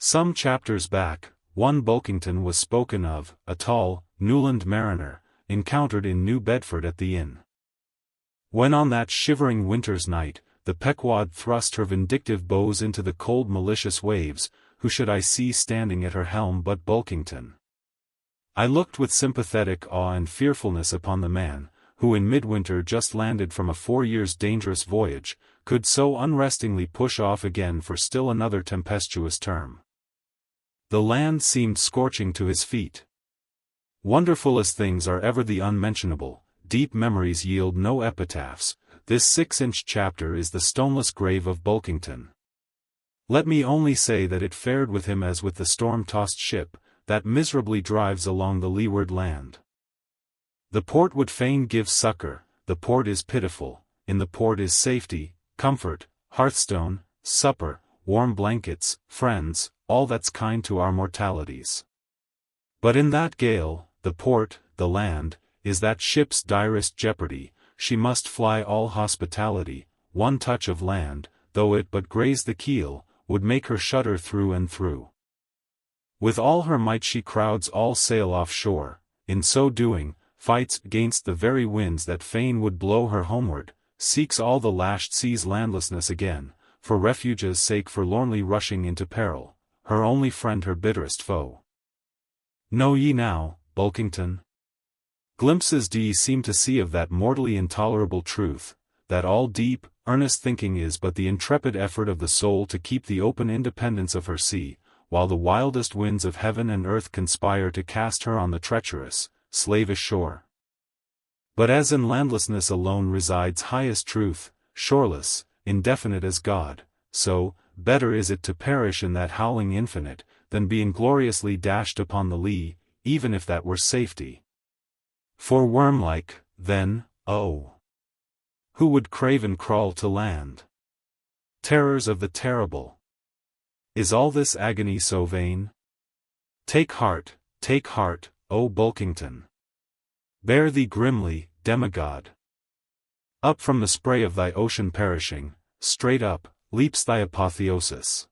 Some chapters back, one Bulkington was spoken of, a tall, Newland mariner, encountered in New Bedford at the inn. When on that shivering winter's night, the Pequod thrust her vindictive bows into the cold malicious waves, who should I see standing at her helm but Bulkington? I looked with sympathetic awe and fearfulness upon the man, who in midwinter just landed from a 4 years' dangerous voyage, could so unrestingly push off again for still another tempestuous term. The land seemed scorching to his feet. Wonderful as things are ever the unmentionable, deep memories yield no epitaphs. This 6-inch chapter is the stoneless grave of Bulkington. Let me only say that it fared with him as with the storm-tossed ship, that miserably drives along the leeward land. The port would fain give succor, the port is pitiful, in the port is safety, comfort, hearthstone, supper, warm blankets, friends, all that's kind to our mortalities. But in that gale, the port, the land, is that ship's direst jeopardy. She must fly all hospitality. One touch of land, though it but graze the keel, would make her shudder through and through. With all her might she crowds all sail offshore, in so doing, fights against the very winds that fain would blow her homeward, seeks all the lashed sea's landlessness again, for refuge's sake forlornly rushing into peril, her only friend her bitterest foe. Know ye now, Bulkington? Glimpses do ye seem to see of that mortally intolerable truth, that all deep, earnest thinking is but the intrepid effort of the soul to keep the open independence of her sea, while the wildest winds of heaven and earth conspire to cast her on the treacherous, slavish shore. But as in landlessness alone resides highest truth, shoreless, indefinite as God, so, better is it to perish in that howling infinite, than be ingloriously dashed upon the lee, even if that were safety. For worm-like, then, oh! Who would crave and crawl to land? Terrors of the terrible! Is all this agony so vain? Take heart, O Bulkington! Bear thee grimly, demigod! Up from the spray of thy ocean perishing, straight up, leaps thy apotheosis.